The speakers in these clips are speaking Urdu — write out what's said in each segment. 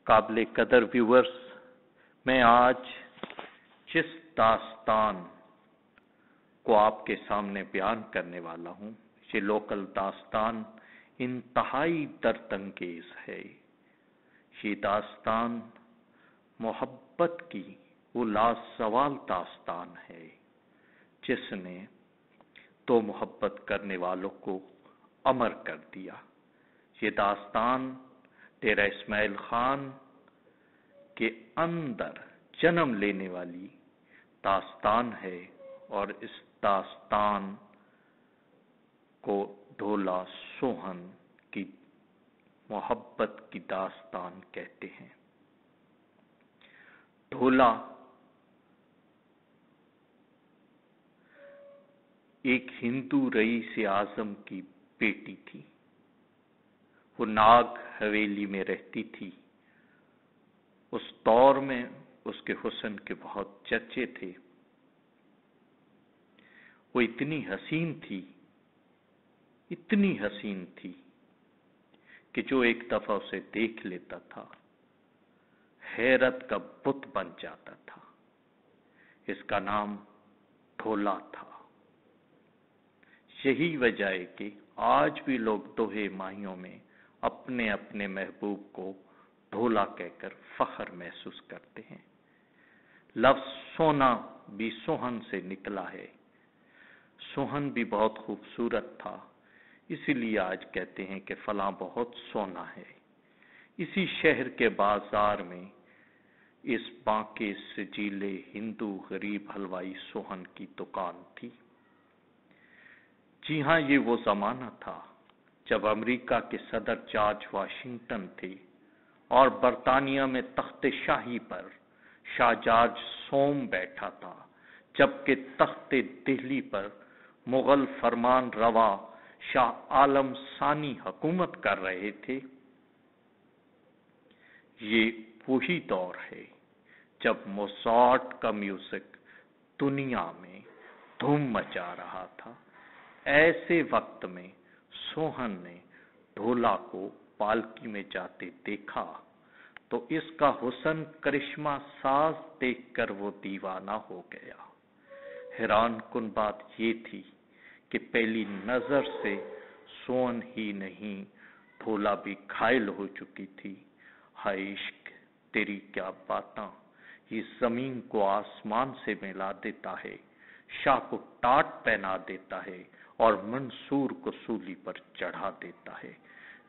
قابل قدر ویورز، میں آج جس داستان کو آپ کے سامنے بیان کرنے والا ہوں، یہ لوکل داستان انتہائی درد انگیز ہے۔ یہ داستان محبت کی وہ لازوال داستان ہے جس نے دو محبت کرنے والوں کو امر کر دیا۔ یہ داستان ڈیرہ اسماعیل خان کے اندر جنم لینے والی داستان ہے، اور اس داستان کو ڈھولا سوہن کی محبت کی داستان کہتے ہیں۔ ڈھولا ایک ہندو رئیس اعظم کی بیٹی تھی۔ وہ ناگ حویلی میں رہتی تھی۔ اس دور میں اس کے حسن کے بہت چرچے تھے۔ وہ اتنی حسین تھی کہ جو ایک دفعہ اسے دیکھ لیتا تھا حیرت کا بت بن جاتا تھا۔ اس کا نام ڈھولا تھا۔ یہی وجہ ہے کہ آج بھی لوگ دوہے ماہیوں میں اپنے اپنے محبوب کو ڈھولا کہہ کر فخر محسوس کرتے ہیں۔ لفظ سونا بھی سوہن سے نکلا ہے۔ سوہن بھی بہت خوبصورت تھا، اسی لیے آج کہتے ہیں کہ فلاں بہت سونا ہے۔ اسی شہر کے بازار میں اس بانکے سجیلے ہندو غریب حلوائی سوہن کی دکان تھی۔ جی ہاں، یہ وہ زمانہ تھا جب امریکہ کے صدر جارج واشنگٹن تھے اور برطانیہ میں تخت شاہی پر شاہ جارج سوم بیٹھا تھا، جبکہ تخت دہلی پر مغل فرمان روا شاہ عالم ثانی حکومت کر رہے تھے۔ یہ وہی دور ہے جب موزارٹ کا میوزک دنیا میں دھوم مچا رہا تھا۔ ایسے وقت میں سوہن نے ڈھولا کو پالکی میں جاتے دیکھا تو اس کا حسن کرشمہ ساز دیکھ کر وہ دیوانہ ہو گیا۔ حیران کن بات یہ تھی کہ پہلی نظر سے سوہن ہی نہیں، ڈھولا بھی گھائل ہو چکی تھی۔ ہائے عشق، تیری کیا باتاں، یہ زمین کو آسمان سے ملا دیتا ہے، شاہ کو ٹاٹ پہنا دیتا ہے اور منصور کو سولی پر چڑھا دیتا ہے۔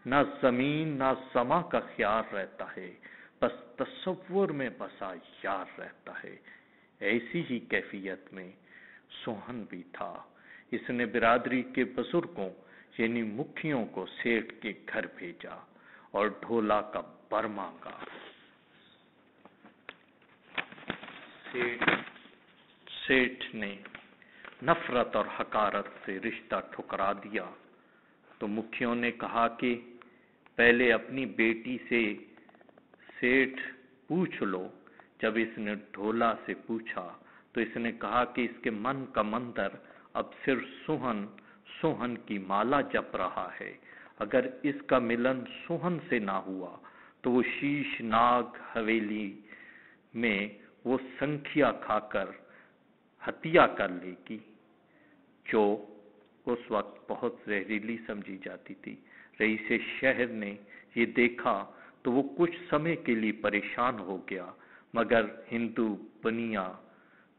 نہ زمین نہ سما کا خیال رہتا ہے، بس تصور میں بسا یار رہتا ہے۔ ایسی ہی کیفیت میں سوہن بھی تھا۔ اس نے برادری کے بزرگوں یعنی مکھیوں کو سیٹھ کے گھر بھیجا اور ڈھولا کا بر مانگا۔ سیٹھ نے نفرت اور حقارت سے رشتہ ٹھکرا دیا تو مکھیوں نے کہا کہ پہلے اپنی بیٹی سے سیٹھ پوچھ لو۔ جب اس نے ڈھولا سے پوچھا تو اس نے کہا کہ اس کے من کا مندر اب صرف سوہن کی مالا جپ رہا ہے۔ اگر اس کا ملن سوہن سے نہ ہوا تو وہ شیش ناگ حویلی میں وہ سنکھیا کھا کر ہتیا کر لے گی، جو اس وقت بہت زہریلی سمجھی جاتی تھی۔ رئیس شہر نے یہ دیکھا تو وہ کچھ سمے کے لیے پریشان ہو گیا، مگر ہندو بنیا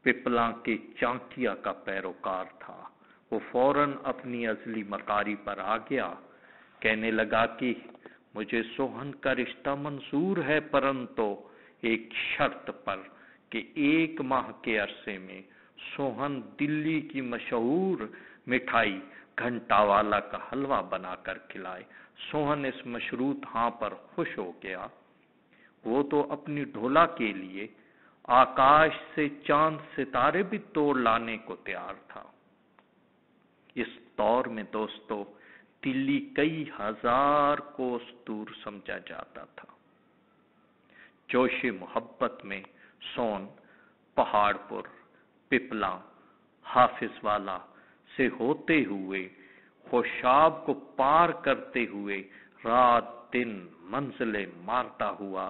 پپلاں کے چانکیا کا پیروکار تھا۔ وہ فوراً اپنی ازلی مکاری پر آ گیا، کہنے لگا کہ مجھے سوہن کا رشتہ منظور ہے، پرنتو ایک شرط پر کہ 1 ماہ کے عرصے میں سوہن دلی کی مشہور مٹھائی گھنٹا والا کا حلوہ بنا کر کھلائے۔ سوہن اس مشروط ہاں پر خوش ہو گیا۔ وہ تو اپنی ڈھولا کے لیے آکاش سے چاند ستارے بھی توڑ لانے کو تیار تھا۔ اس دور میں دوستو دلی کئی ہزار کوس دور سمجھا جاتا تھا۔ جوش محبت میں سون پہاڑ پور، پپلاں، حافظ والا سے ہوتے ہوئے خوشاب کو پار کرتے ہوئے رات دن منزلیں مارتا ہوا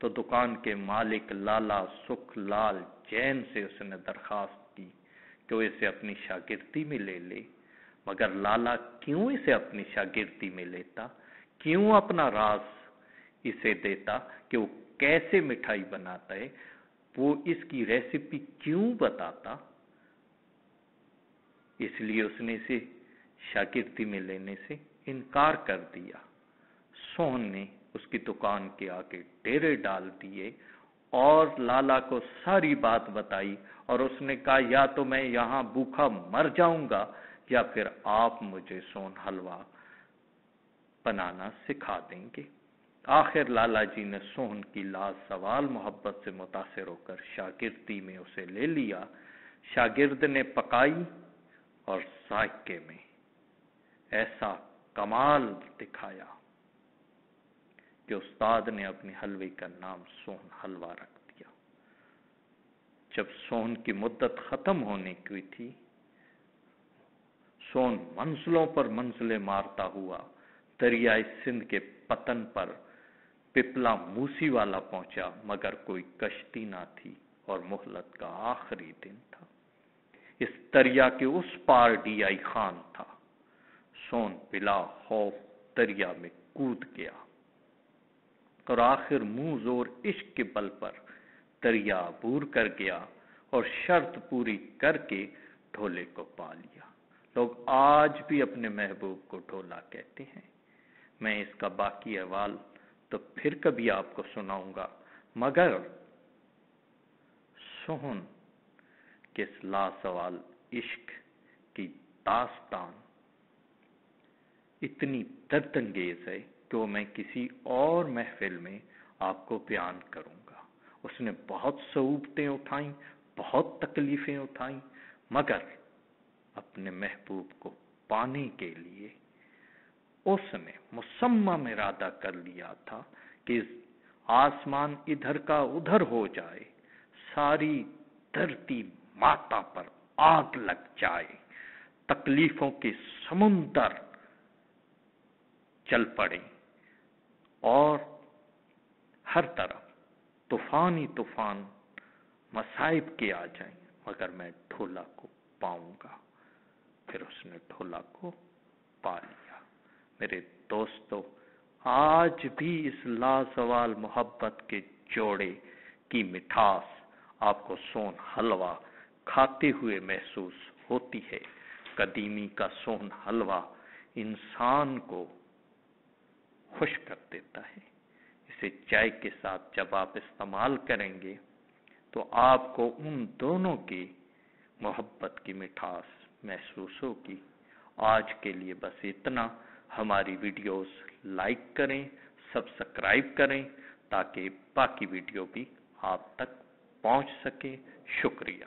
تو دکان کے مالک لالا سکھ لال جین سے اس نے درخواست کی کہ وہ اسے اپنی شاگردی میں لے لے، مگر لالا کیوں اسے اپنی شاگردی میں لیتا؟ کیوں اپنا راز اسے دیتا کہ وہ کیسے مٹھائی بناتا ہے؟ وہ اس کی ریسیپی کیوں بتاتا؟ اس لیے اس نے اسے شاگردی میں لینے سے انکار کر دیا۔ سوہن نے اس کی دکان کے آگے ڈیرے ڈال دیے اور لالا کو ساری بات بتائی، اور اس نے کہا یا تو میں یہاں بھوکا مر جاؤں گا یا پھر آپ مجھے سون حلوہ بنانا سکھا دیں گے۔ آخر لالا جی نے سوہن کی لازوال محبت سے متاثر ہو کر شاگردی میں اسے لے لیا۔ شاگرد نے پکائی اور ذائقے میں ایسا کمال دکھایا کہ استاد نے اپنے حلوے کا نام سوہن حلوہ رکھ دیا۔ جب سوہن کی مدت ختم ہونے کی تھی، سوہن منزلوں پر منزلیں مارتا ہوا دریائے سندھ کے پتن پر پپلا موسی والا پہنچا، مگر کوئی کشتی نہ تھی اور مہلت کا آخری دن تھا۔ اس دریا کے اس پار ڈی آئی خان تھا۔ سوہن بلا خوف دریا میں کود گیا اور آخر منہ زور عشق کے بل پر دریا عبور کر گیا اور شرط پوری کر کے ڈھولے کو پا لیا۔ لوگ آج بھی اپنے محبوب کو ڈھولا کہتے ہیں۔ میں اس کا باقی احوال تو پھر کبھی آپ کو سناؤں گا، مگر سوہن کے اس لازوال عشق کی داستان اتنی درد انگیز ہے کہ وہ میں کسی اور محفل میں آپ کو بیان کروں گا۔ اس نے بہت صعوبتیں اٹھائیں، بہت تکلیفیں اٹھائیں، مگر اپنے محبوب کو پانے کے لیے اس نے مصمم ارادہ کر لیا تھا کہ آسمان ادھر کا ادھر ہو جائے، ساری دھرتی ماتا پر آگ لگ جائے، تکلیفوں کے سمندر چل پڑے اور ہر طرف طوفان ہی طوفان مصائب کے آ جائیں، مگر میں ڈھولا کو پاؤں گا۔ پھر اس نے ڈھولا کو پا لیا۔ میرے دوستو، آج بھی اس لازوال محبت کے جوڑے کی مٹھاس آپ کو سون حلوہ کھاتے ہوئے محسوس ہوتی ہے۔ قدیمی کا سون حلوہ انسان کو خوش کر دیتا ہے۔ اسے چائے کے ساتھ جب آپ استعمال کریں گے تو آپ کو ان دونوں کی محبت کی مٹھاس محسوس ہوگی۔ آج کے لیے بس اتنا۔ ہماری ویڈیوز لائک کریں، سبسکرائب کریں تاکہ باقی ویڈیو بھی آپ تک پہنچ سکے۔ شکریہ۔